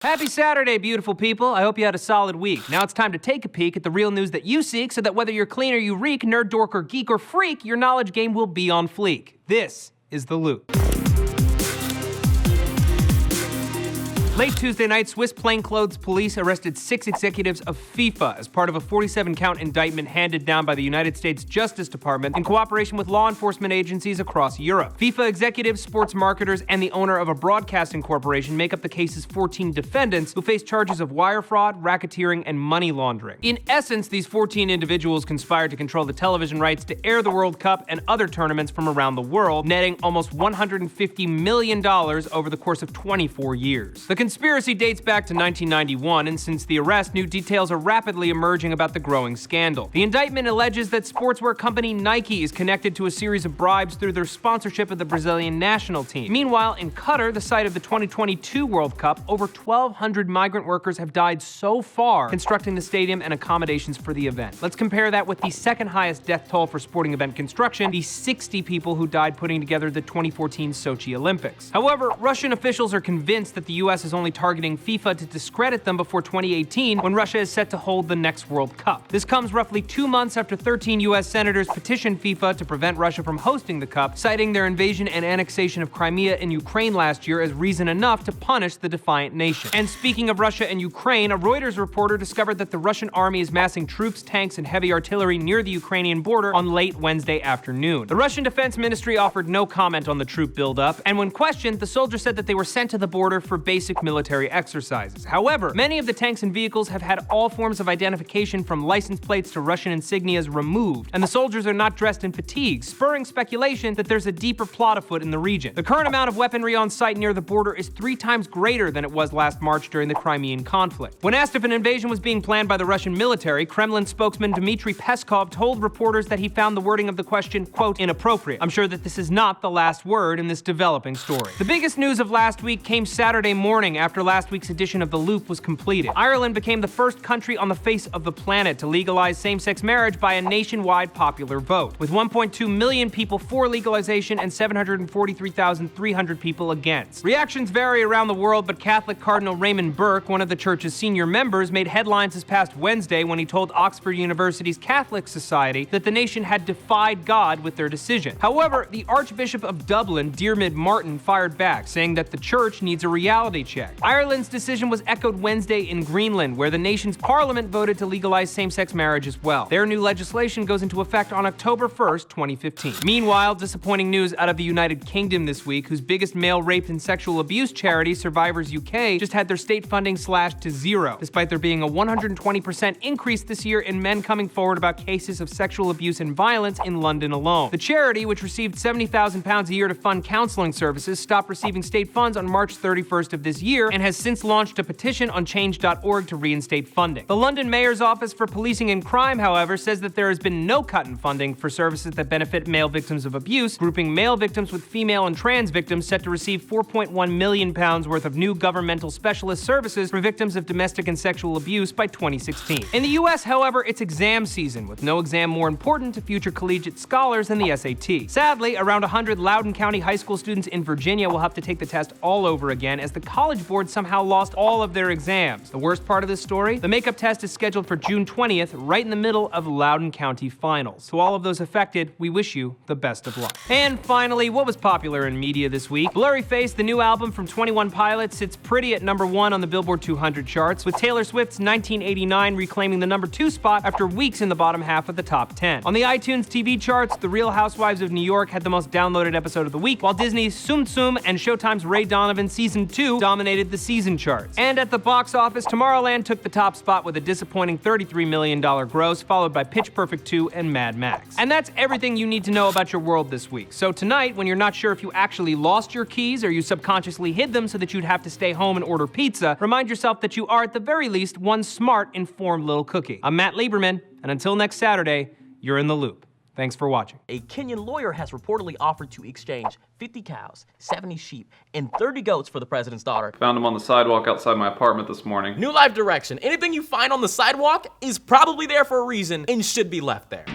Happy Saturday, beautiful people. I hope you had a solid week. Now it's time to take a peek at the real news that you seek so that whether you're clean or you reek, nerd, dork, or geek, or freak, your knowledge game will be on fleek. This is The Loop. Late Tuesday night, Swiss plainclothes police arrested 6 executives of FIFA as part of a 47-count indictment handed down by the United States Justice Department in cooperation with law enforcement agencies across Europe. FIFA executives, sports marketers, and the owner of a broadcasting corporation make up the case's 14 defendants who face charges of wire fraud, racketeering, and money laundering. In essence, these 14 individuals conspired to control the television rights to air the World Cup and other tournaments from around the world, netting almost $150 million over the course of 24 years. The conspiracy dates back to 1991, and since the arrest, new details are rapidly emerging about the growing scandal. The indictment alleges that sportswear company Nike is connected to a series of bribes through their sponsorship of the Brazilian national team. Meanwhile, in Qatar, the site of the 2022 World Cup, over 1,200 migrant workers have died so far constructing the stadium and accommodations for the event. Let's compare that with the second highest death toll for sporting event construction, the 60 people who died putting together the 2014 Sochi Olympics. However, Russian officials are convinced that the U.S. is only targeting FIFA to discredit them before 2018, when Russia is set to hold the next World Cup. This comes roughly 2 months after 13 U.S. senators petitioned FIFA to prevent Russia from hosting the Cup, citing their invasion and annexation of Crimea in Ukraine last year as reason enough to punish the defiant nation. And speaking of Russia and Ukraine, a Reuters reporter discovered that the Russian army is massing troops, tanks, and heavy artillery near the Ukrainian border on late Wednesday afternoon. The Russian Defense Ministry offered no comment on the troop buildup, and when questioned, the soldiers said that they were sent to the border for basic military exercises. However, many of the tanks and vehicles have had all forms of identification from license plates to Russian insignias removed, and the soldiers are not dressed in fatigues, spurring speculation that there's a deeper plot afoot in the region. The current amount of weaponry on site near the border is 3 times greater than it was last March during the Crimean conflict. When asked if an invasion was being planned by the Russian military, Kremlin spokesman Dmitry Peskov told reporters that he found the wording of the question, quote, inappropriate. I'm sure that this is not the last word in this developing story. The biggest news of last week came Saturday morning after last week's edition of The Loop was completed. Ireland became the first country on the face of the planet to legalize same-sex marriage by a nationwide popular vote, with 1.2 million people for legalization and 743,300 people against. Reactions vary around the world, but Catholic Cardinal Raymond Burke, one of the church's senior members, made headlines this past Wednesday when he told Oxford University's Catholic Society that the nation had defied God with their decision. However, the Archbishop of Dublin, Diarmuid Martin, fired back, saying that the church needs a reality check. Ireland's decision was echoed Wednesday in Greenland, where the nation's parliament voted to legalize same-sex marriage as well. Their new legislation goes into effect on October 1st, 2015. Meanwhile, disappointing news out of the United Kingdom this week, whose biggest male rape and sexual abuse charity, Survivors UK, just had their state funding slashed to zero, despite there being a 120% increase this year in men coming forward about cases of sexual abuse and violence in London alone. The charity, which received £70,000 a year to fund counseling services, stopped receiving state funds on March 31st of this year and has since launched a petition on change.org to reinstate funding. The London Mayor's Office for Policing and Crime, however, says that there has been no cut in funding for services that benefit male victims of abuse, grouping male victims with female and trans victims set to receive £4.1 million worth of new governmental specialist services for victims of domestic and sexual abuse by 2016. In the US, however, it's exam season, with no exam more important to future collegiate scholars than the SAT. Sadly, around 100 Loudoun County high school students in Virginia will have to take the test all over again as the College Board somehow lost all of their exams. The worst part of this story? The makeup test is scheduled for June 20th, right in the middle of Loudoun County finals. To all of those affected, we wish you the best of luck. And finally, what was popular in media this week? Blurry Face, the new album from 21 Pilots, sits pretty at #1 on the Billboard 200 charts, with Taylor Swift's 1989 reclaiming the #2 spot after weeks in the bottom half of the top 10. On the iTunes TV charts, The Real Housewives of New York had the most downloaded episode of the week, while Disney's Tsum Tsum and Showtime's Ray Donovan Season 2 dominated the season charts. And at the box office, Tomorrowland took the top spot with a disappointing $33 million gross, followed by Pitch Perfect 2 and Mad Max. And that's everything you need to know about your world this week. So tonight, when you're not sure if you actually lost your keys or you subconsciously hid them so that you'd have to stay home and order pizza, remind yourself that you are at the very least one smart, informed little cookie. I'm Matt Lieberman, and until next Saturday, you're in the loop. Thanks for watching. A Kenyan lawyer has reportedly offered to exchange 50 cows, 70 sheep, and 30 goats for the president's daughter. Found him on the sidewalk outside my apartment this morning. New Life Direction. Anything you find on the sidewalk is probably there for a reason and should be left there.